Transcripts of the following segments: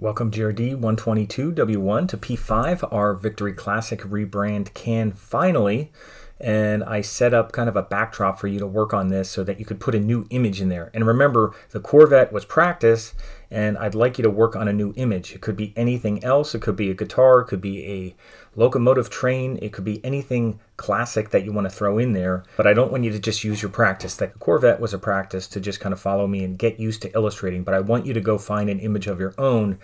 Welcome GRD 122W1 to P5, our Victory Classic rebrand can finally. And I set up kind of a backdrop for you to work on this so that you could put a new image in there. And remember, the Corvette was practice, and I'd like you to work on a new image. It could be anything else. It could be a guitar, it could be a locomotive train, it could be anything classic that you want to throw in there. But I don't want you to just use your practice. The Corvette was a practice to just kind of follow me and get used to illustrating. But I want you to go find an image of your own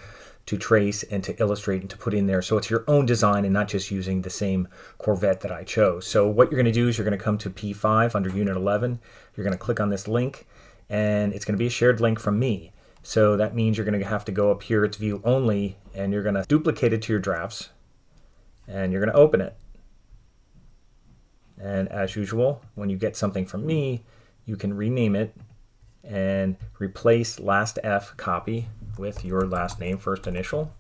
to trace and to illustrate and to put in there. So it's your own design and not just using the same Corvette that I chose. So what you're going to do is you're going to come to P5 under Unit 11. You're going to click on this link, and it's going to be a shared link from me. So that means you're going to have to go up here, it's view only, and you're going to duplicate it to your drafts, and you're going to open it. And as usual, when you get something from me, you can rename it and replace last F copy with your last name, first initial.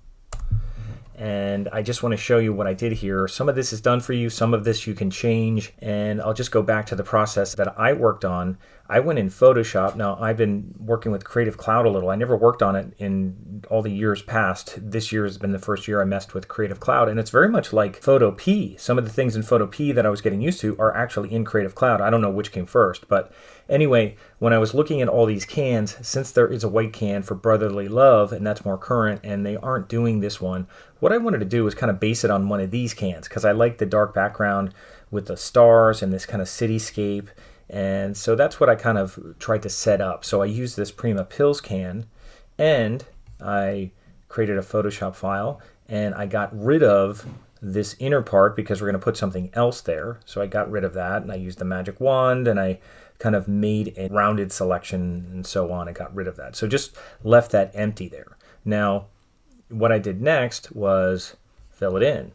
And I just want to show you what I did here. Some of this is done for you, some of this you can change, and I'll just go back to the process that I worked on. I went in Photoshop. Now, I've been working with Creative Cloud a little. I never worked on it in all the years past. This year has been the first year I messed with Creative Cloud, and it's very much like Photo P. Some of the things in Photo P that I was getting used to are actually in Creative Cloud. I don't know which came first, but anyway, when I was looking at all these cans, since there is a white can for Brotherly Love, and that's more current, and they aren't doing this one, what I wanted to do was kind of base it on one of these cans, because I like the dark background with the stars and this kind of cityscape. And so that's what I kind of tried to set up. So I used this Prima Pills can, and I created a Photoshop file, and I got rid of this inner part because we're going to put something else there. So I got rid of that, and I used the magic wand, and I kind of made a rounded selection and so on. I got rid of that. So just left that empty there. Now, what I did next was fill it in.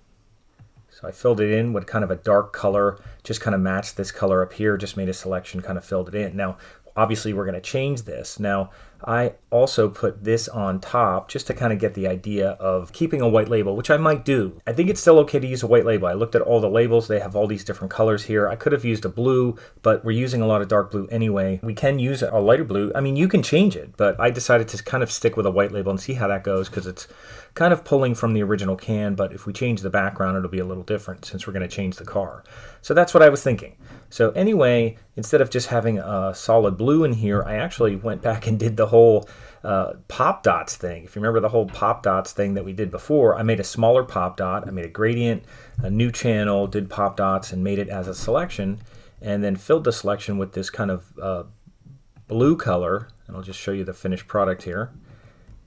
So I filled it in with kind of a dark color, just kind of matched this color up here, just made a selection, kind of filled it in. Now, obviously we're going to change this. Now, I also put this on top just to kind of get the idea of keeping a white label, which I might do. I think it's still okay to use a white label. I looked at all the labels. They have all these different colors here. I could have used a blue, but we're using a lot of dark blue anyway. We can use a lighter blue. I mean, you can change it, but I decided to kind of stick with a white label and see how that goes, because it's kind of pulling from the original can, but if we change the background, it'll be a little different since we're going to change the car. So that's what I was thinking. So anyway, instead of just having a solid blue in here, I actually went back and did the whole pop dots thing. If you remember the whole pop dots thing that we did before, I made a smaller pop dot, I made a gradient, a new channel, did pop dots, and made it as a selection, and then filled the selection with this kind of blue color, and I'll just show you the finished product here.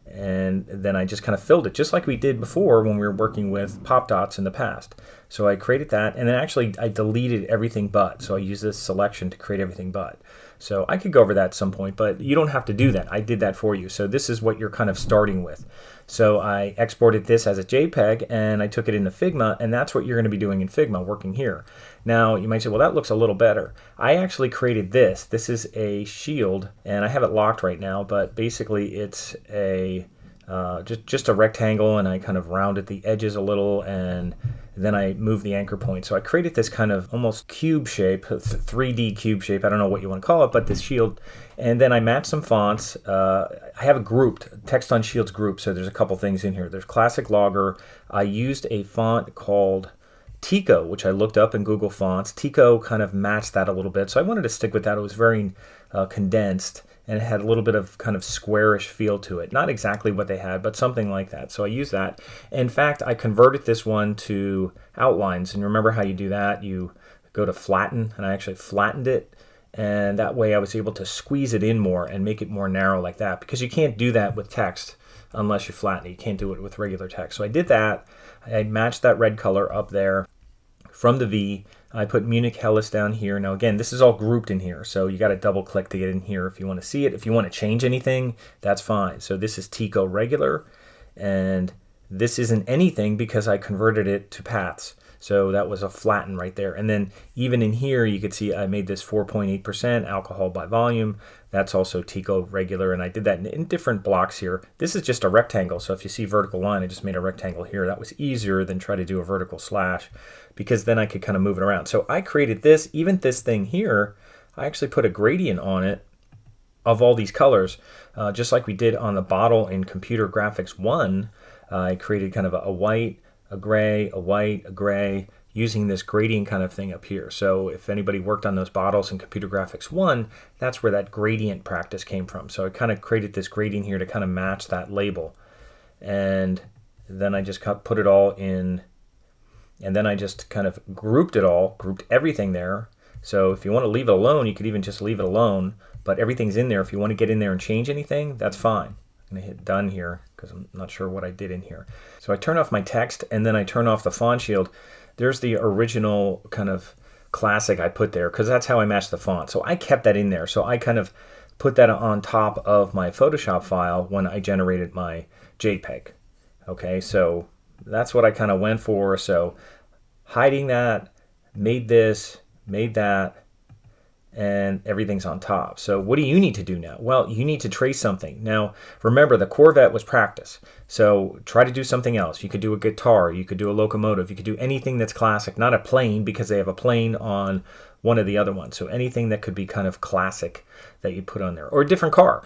And then I just kind of filled it just like we did before when we were working with pop dots in the past. So I created that, and then actually I deleted everything but. So I used this selection to create everything but. So I could go over that at some point, but you don't have to do that. I did that for you. So this is what you're kind of starting with. So I exported this as a JPEG, and I took it into Figma, and that's what you're going to be doing in Figma, working here. Now, you might say, well, that looks a little better. I actually created this. This is a shield, and I have it locked right now, but basically it's a just a rectangle, and I kind of rounded the edges a little, and then I moved the anchor point. So I created this kind of almost cube shape, 3D cube shape, I don't know what you want to call it, but this shield. And then I matched some fonts. I have it grouped, text on shields group, so there's a couple things in here. There's Classic Logger. I used a font called Tico, which I looked up in Google Fonts. Tico kind of matched that a little bit, so I wanted to stick with that. It was very condensed, and it had a little bit of kind of squarish feel to it. Not exactly what they had, but something like that. So I used that. In fact, I converted this one to outlines, and remember how you do that? You go to flatten, and I actually flattened it, and that way I was able to squeeze it in more and make it more narrow like that, because you can't do that with text unless you flatten it. You can't do it with regular text. So I did that. I matched that red color up there from the V. I put Munich Helles down here. Now again, this is all grouped in here, so you got to double click to get in here if you want to see it. If you want to change anything, that's fine. So this is Tico regular, and this isn't anything because I converted it to paths. So that was a flatten right there. And then even in here, you could see I made this 4.8% alcohol by volume. That's also Tico regular, and I did that in different blocks here. This is just a rectangle, so if you see vertical line, I just made a rectangle here. That was easier than try to do a vertical slash, because then I could kind of move it around. So I created this, even this thing here, I actually put a gradient on it of all these colors, just like we did on the bottle in Computer Graphics 1, I created kind of a white, a gray, a white, a gray, using this gradient kind of thing up here. So if anybody worked on those bottles in Computer Graphics 1, that's where that gradient practice came from. So I kind of created this gradient here to kind of match that label. And then I just put it all in, and then I just kind of grouped it all, grouped everything there. So if you want to leave it alone, you could even just leave it alone, but everything's in there. If you want to get in there and change anything, that's fine. I'm going to hit done here because I'm not sure what I did in here. So I turn off my text and then I turn off the font shield. There's the original kind of classic I put there because that's how I matched the font. So I kept that in there. So I kind of put that on top of my Photoshop file when I generated my JPEG. Okay, so that's what I kind of went for. So hiding that, made this, made that, and everything's on top. So what do you need to do now? Well, you need to trace something. Now, remember, the Corvette was practice. So try to do something else. You could do a guitar, you could do a locomotive, you could do anything that's classic, not a plane because they have a plane on one of the other ones. So anything that could be kind of classic that you put on there. Or a different car.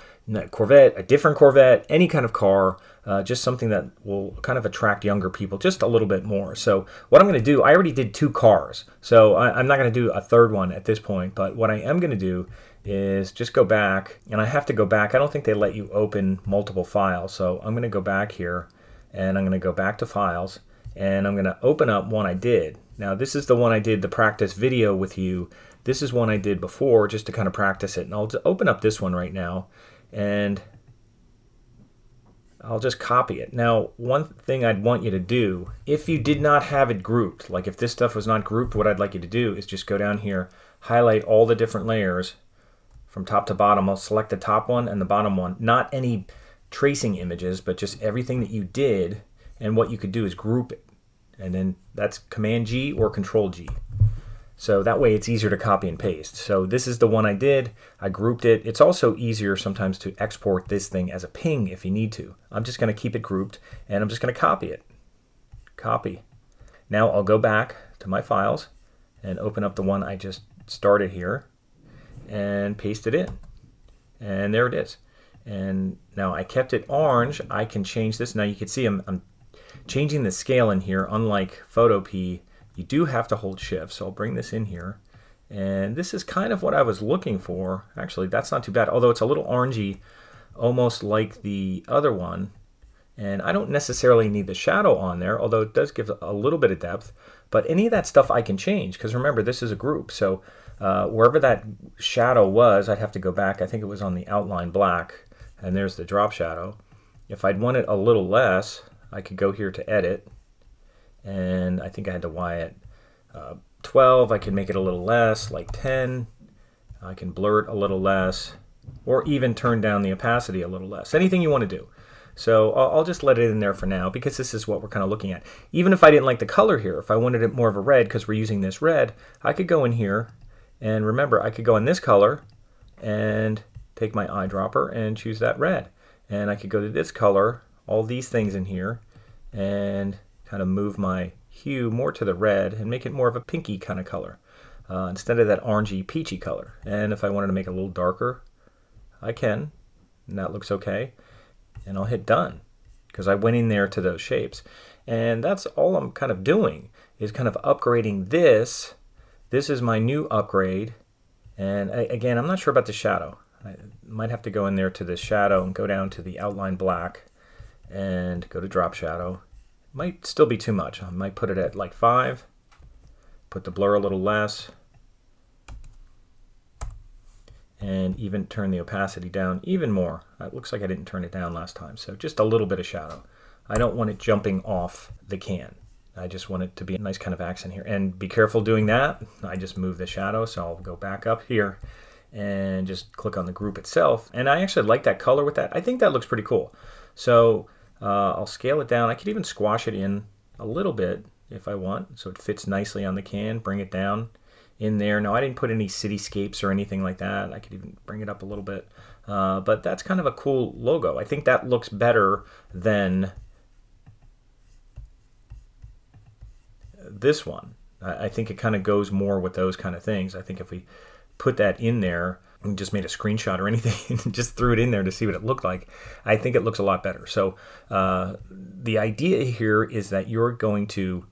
Corvette, a different Corvette, any kind of car, just something that will kind of attract younger people just a little bit more. So what I'm going to do, I already did 2 cars. So I'm not going to do a third one at this point. But what I am going to do is just go back, and I have to go back. I don't think they let you open multiple files. So I'm going to go back here, and I'm going to go back to files, and I'm going to open up one I did. Now this is the one I did the practice video with you. This is one I did before just to kind of practice it. And I'll open up this one right now, and I'll just copy it. Now, one thing I'd want you to do, if you did not have it grouped, like if this stuff was not grouped, what I'd like you to do is just go down here, highlight all the different layers from top to bottom. I'll select the top one and the bottom one, not any tracing images, but just everything that you did. And what you could do is group it. And then that's Command G or Control G. So that way it's easier to copy and paste. So this is the one I did. I grouped it. It's also easier sometimes to export this thing as a ping if you need to. I'm just going to keep it grouped, and I'm just going to copy it. Copy. Now I'll go back to my files and open up the one I just started here and paste it in. And there it is. And now I kept it orange. I can change this. Now you can see I'm changing the scale in here. Unlike Photopea, you do have to hold shift. So I'll bring this in here. And this is kind of what I was looking for. Actually, that's not too bad. Although it's a little orangey, almost like the other one. And I don't necessarily need the shadow on there, although it does give a little bit of depth. But any of that stuff I can change, because remember, this is a group. So wherever that shadow was, I'd have to go back. I think it was on the outline black. And there's the drop shadow. If I'd want it a little less, I could go here to edit. And I think I had to Y it 12. I can make it a little less, like 10. I can blur it a little less, or even turn down the opacity a little less. Anything you want to do. So I'll just let it in there for now because this is what we're kind of looking at. Even if I didn't like the color here, if I wanted it more of a red because we're using this red, I could go in here, and remember, I could go in this color and take my eyedropper and choose that red. And I could go to this color, all these things in here, and kind of move my hue more to the red and make it more of a pinky kind of color instead of that orangey peachy color. And if I wanted to make it a little darker, I can, and that looks okay. And I'll hit done because I went in there to those shapes. And that's all I'm kind of doing is kind of upgrading this. This is my new upgrade. And again, I'm not sure about the shadow. I might have to go in there to the shadow and go down to the outline black and go to drop shadow. Might still be too much. I might put it at like 5, put the blur a little less, and even turn the opacity down even more. It looks like I didn't turn it down last time, so just a little bit of shadow. I don't want it jumping off the can. I just want it to be a nice kind of accent here. And be careful doing that. I just move the shadow, so I'll go back up here and just click on the group itself. And I actually like that color with that. I think that looks pretty cool. So I'll scale it down. I could even squash it in a little bit if I want, so it fits nicely on the can. Bring it down in there. Now, I didn't put any cityscapes or anything like that. I could even bring it up a little bit. But that's kind of a cool logo. I think that looks better than this one. I think it kind of goes more with those kind of things. I think if we put that in there and just made a screenshot or anything and just threw it in there to see what it looked like, I think it looks a lot better. So the idea here is that you're going to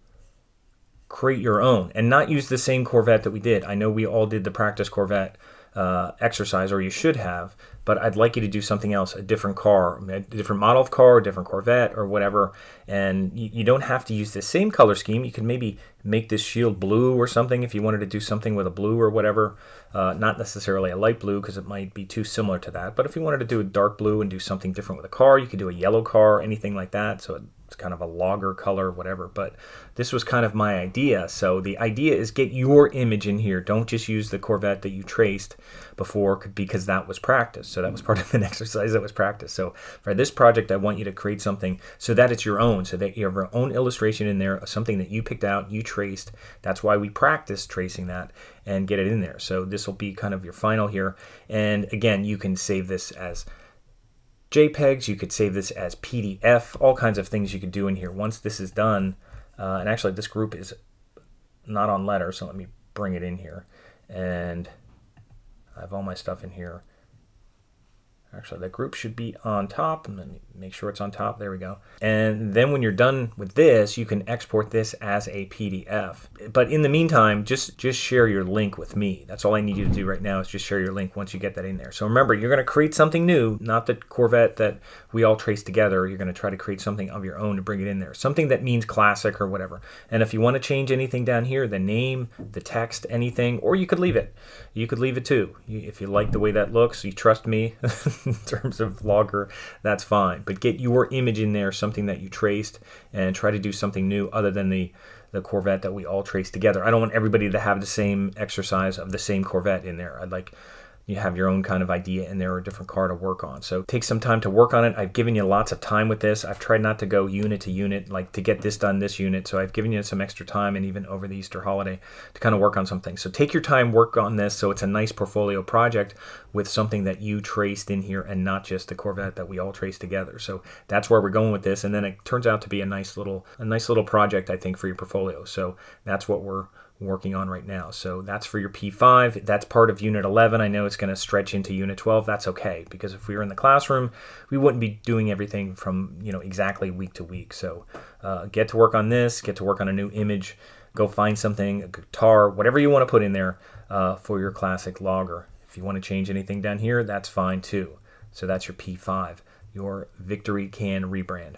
create your own and not use the same Corvette that we did. I know we all did the practice Corvette exercise, or you should have, but I'd like you to do something else, a different car, a different model of car, a different Corvette or whatever. And you don't have to use the same color scheme. You can maybe make this shield blue or something if you wanted to do something with a blue or whatever. Not necessarily a light blue because it might be too similar to that. But if you wanted to do a dark blue and do something different with a car, you could do a yellow car, anything like that. So it's kind of a logger color, whatever. But this was kind of my idea. So the idea is get your image in here. Don't just use the Corvette that you traced before, because that was practice. So that was part of an exercise that was practice. So for this project, I want you to create something so that it's your own, so that you have your own illustration in there, something that you picked out, you traced. That's why we practiced tracing that, and get it in there. So this will be kind of your final here. And again, you can save this as JPEGs, you could save this as PDF, all kinds of things you could do in here. Once this is done, and actually this group is not on letter, so let me bring it in here. And I have all my stuff in here. Actually, that group should be on top. Let me make sure it's on top. There we go. And then when you're done with this, you can export this as a PDF. But in the meantime, just share your link with me. That's all I need you to do right now, is just share your link once you get that in there. So remember, you're going to create something new, not the Corvette that we all traced together. You're going to try to create something of your own to bring it in there. Something that means classic or whatever. And if you want to change anything down here, the name, the text, anything, or you could leave it. You could leave it too. If you like the way that looks, you trust me in terms of logger, that's fine. But get your image in there, something that you traced, and try to do something new other than the Corvette that we all traced together. I don't want everybody to have the same exercise of the same Corvette in there. I'd like you have your own kind of idea in there, or a different car to work on. So take some time to work on it. I've given you lots of time with this. I've tried not to go unit to unit, like to get this done this unit. So I've given you some extra time, and even over the Easter holiday, to kind of work on some things. So take your time, work on this, so it's a nice portfolio project with something that you traced in here, and not just the Corvette that we all traced together. So that's where we're going with this, and then it turns out to be a nice little project, I think, for your portfolio. So that's what we're working on right now. So that's for your P5. That's part of Unit 11. I know it's going to stretch into Unit 12. That's okay, because if we were in the classroom, we wouldn't be doing everything from exactly week to week. So get to work on this. Get to work on a new image. Go find something, a guitar, whatever you want to put in there for your classic logger. If you want to change anything down here, that's fine too. So that's your P5, your Victory Can rebrand.